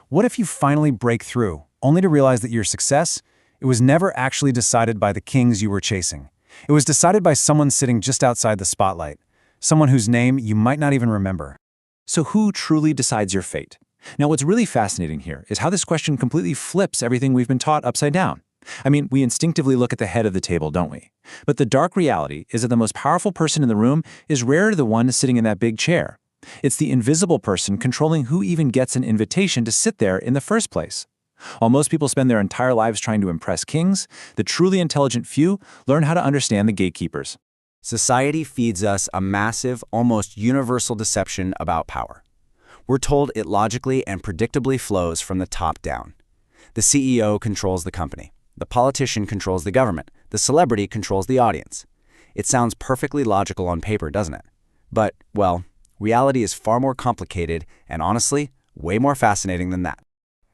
What if you finally break through, only to realize that your success, it was never actually decided by the kings you were chasing. It was decided by someone sitting just outside the spotlight, someone whose name you might not even remember. So who truly decides your fate? Now, what's really fascinating here is how this question completely flips everything we've been taught upside down. I mean, we instinctively look at the head of the table, don't we? But the dark reality is that the most powerful person in the room is rarely the one sitting in that big chair. It's the invisible person controlling who even gets an invitation to sit there in the first place. While most people spend their entire lives trying to impress kings, the truly intelligent few learn how to understand the gatekeepers. Society feeds us a massive, almost universal deception about power. We're told it logically and predictably flows from the top down. The CEO controls the company. The politician controls the government. The celebrity controls the audience. It sounds perfectly logical on paper, doesn't it? But, well, reality is far more complicated and, honestly, way more fascinating than that.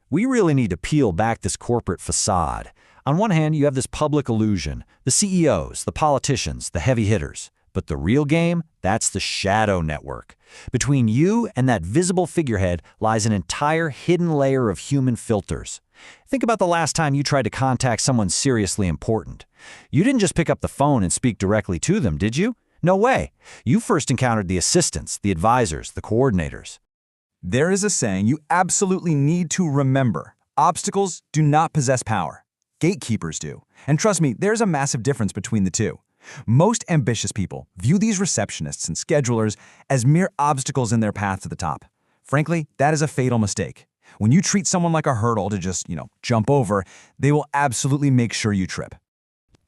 We really need to peel back this corporate facade. On one hand, you have this public illusion, the CEOs, the politicians, the heavy hitters. But the real game, that's the shadow network. Between you and that visible figurehead lies an entire hidden layer of human filters. Think about the last time you tried to contact someone seriously important. You didn't just pick up the phone and speak directly to them, did you? No way. You first encountered the assistants, the advisors, the coordinators. There is a saying you absolutely need to remember. Obstacles do not possess power. Gatekeepers do. And trust me, there's a massive difference between the two. Most ambitious people view these receptionists and schedulers as mere obstacles in their path to the top. Frankly, that is a fatal mistake. When you treat someone like a hurdle to just, jump over, they will absolutely make sure you trip.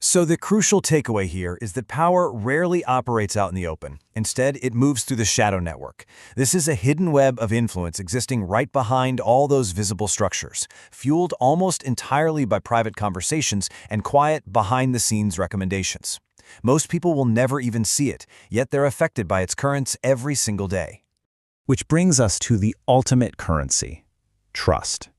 So the crucial takeaway here is that power rarely operates out in the open. Instead, it moves through the shadow network. This is a hidden web of influence existing right behind all those visible structures, fueled almost entirely by private conversations and quiet, behind-the-scenes recommendations. Most people will never even see it, yet they're affected by its currents every single day. Which brings us to the ultimate currency: trust.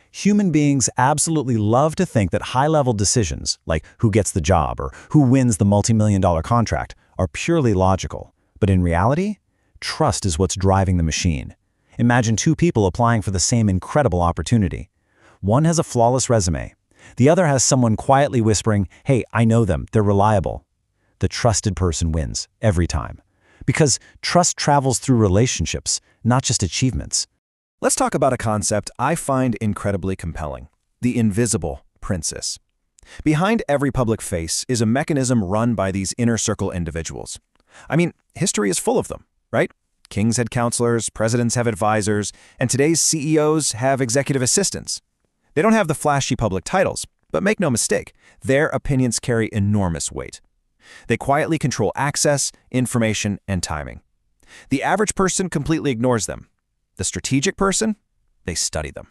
Human beings absolutely love to think that high-level decisions, like who gets the job or who wins the multi-million-dollar contract, are purely logical. But in reality, trust is what's driving the machine. Imagine two people applying for the same incredible opportunity. One has a flawless resume. The other has someone quietly whispering, "Hey, I know them, they're reliable." The trusted person wins, every time. Because trust travels through relationships, not just achievements. Let's talk about a concept I find incredibly compelling: the invisible princess. Behind every public face is a mechanism run by these inner circle individuals. I mean, history is full of them, right? Kings had counselors, presidents have advisors, and today's CEOs have executive assistants. They don't have the flashy public titles, but make no mistake, their opinions carry enormous weight. They quietly control access, information, and timing. The average person completely ignores them. The strategic person, they study them.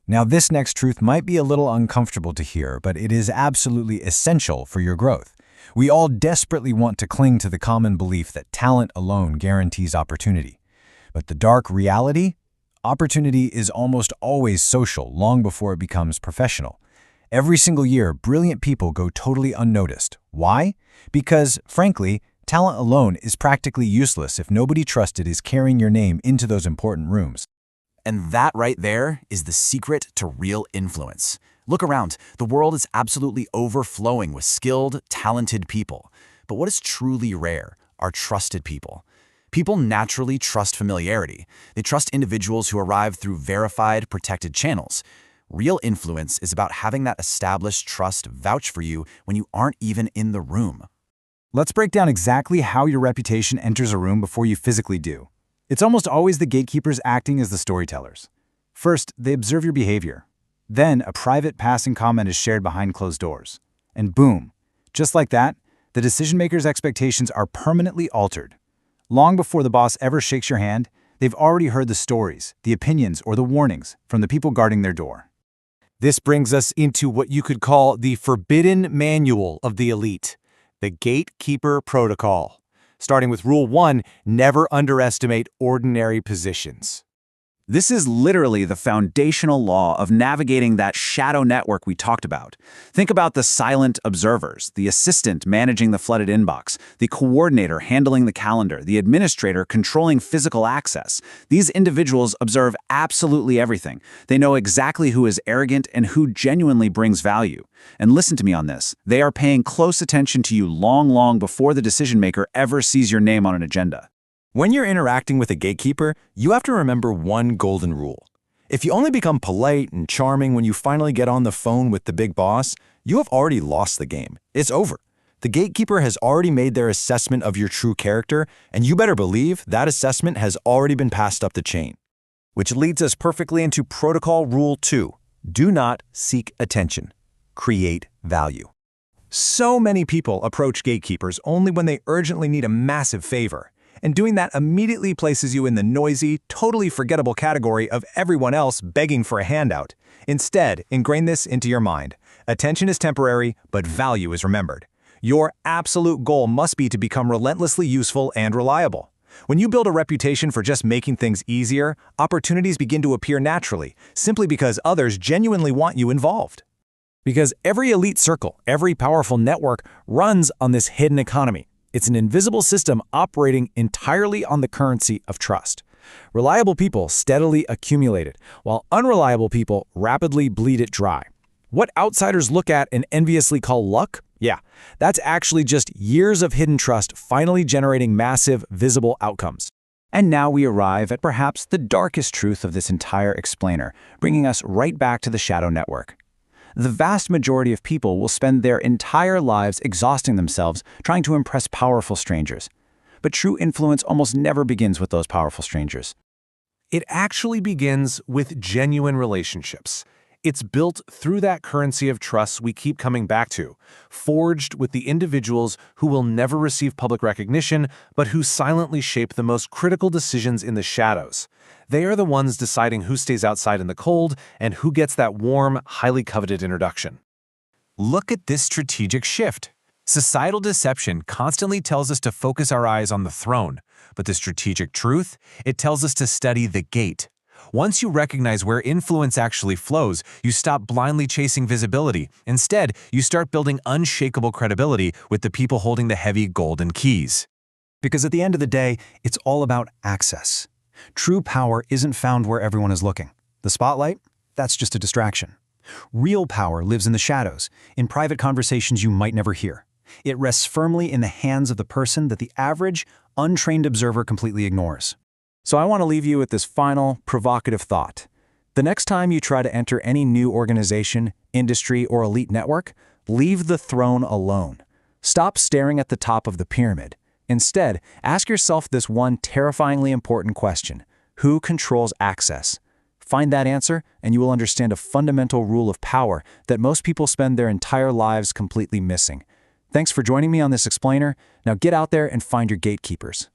Now, this next truth might be a little uncomfortable to hear, but it is absolutely essential for your growth. We all desperately want to cling to the common belief that talent alone guarantees opportunity. But the dark reality? Opportunity is almost always social long before it becomes professional. Every single year, brilliant people go totally unnoticed. Why? Because, frankly, talent alone is practically useless if nobody trusted is carrying your name into those important rooms. And that right there is the secret to real influence. Look around. The world is absolutely overflowing with skilled, talented people. But what is truly rare are trusted people. People naturally trust familiarity. They trust individuals who arrive through verified, protected channels. Real influence is about having that established trust vouch for you when you aren't even in the room. Let's break down exactly how your reputation enters a room before you physically do. It's almost always the gatekeepers acting as the storytellers. First, they observe your behavior. Then, a private passing comment is shared behind closed doors. And boom, just like that, the decision-maker's expectations are permanently altered. Long before the boss ever shakes your hand, they've already heard the stories, the opinions, or the warnings from the people guarding their door. This brings us into what you could call the forbidden manual of the elite, the Gatekeeper Protocol. Starting with Rule 1, never underestimate ordinary positions. This is literally the foundational law of navigating that shadow network we talked about. Think about the silent observers, the assistant managing the flooded inbox, the coordinator handling the calendar, the administrator controlling physical access. These individuals observe absolutely everything. They know exactly who is arrogant and who genuinely brings value. And listen to me on this. They are paying close attention to you long before the decision maker ever sees your name on an agenda. When you're interacting with a gatekeeper, you have to remember one golden rule. If you only become polite and charming when you finally get on the phone with the big boss, you have already lost the game. It's over. The gatekeeper has already made their assessment of your true character, and you better believe that assessment has already been passed up the chain. Which leads us perfectly into Protocol Rule 2. Do not seek attention. Create value. So many people approach gatekeepers only when they urgently need a massive favor. And doing that immediately places you in the noisy, totally forgettable category of everyone else begging for a handout. Instead, ingrain this into your mind. Attention is temporary, but value is remembered. Your absolute goal must be to become relentlessly useful and reliable. When you build a reputation for just making things easier, opportunities begin to appear naturally, simply because others genuinely want you involved. Because every elite circle, every powerful network runs on this hidden economy. It's an invisible system operating entirely on the currency of trust. Reliable people steadily accumulate it, while unreliable people rapidly bleed it dry. What outsiders look at and enviously call luck? Yeah, that's actually just years of hidden trust finally generating massive, visible outcomes. And now we arrive at perhaps the darkest truth of this entire explainer, bringing us right back to the shadow network. The vast majority of people will spend their entire lives exhausting themselves trying to impress powerful strangers. But true influence almost never begins with those powerful strangers. It actually begins with genuine relationships. It's built through that currency of trust we keep coming back to, forged with the individuals who will never receive public recognition, but who silently shape the most critical decisions in the shadows. They are the ones deciding who stays outside in the cold and who gets that warm, highly coveted introduction. Look at this strategic shift. Societal deception constantly tells us to focus our eyes on the throne, but the strategic truth, it tells us to study the gate. Once you recognize where influence actually flows, you stop blindly chasing visibility. Instead, you start building unshakable credibility with the people holding the heavy golden keys. Because at the end of the day, it's all about access. True power isn't found where everyone is looking. The spotlight? That's just a distraction. Real power lives in the shadows, in private conversations you might never hear. It rests firmly in the hands of the person that the average, untrained observer completely ignores. So I want to leave you with this final, provocative thought. The next time you try to enter any new organization, industry, or elite network, leave the throne alone. Stop staring at the top of the pyramid. Instead, ask yourself this one terrifyingly important question: who controls access? Find that answer, and you will understand a fundamental rule of power that most people spend their entire lives completely missing. Thanks for joining me on this explainer. Now get out there and find your gatekeepers.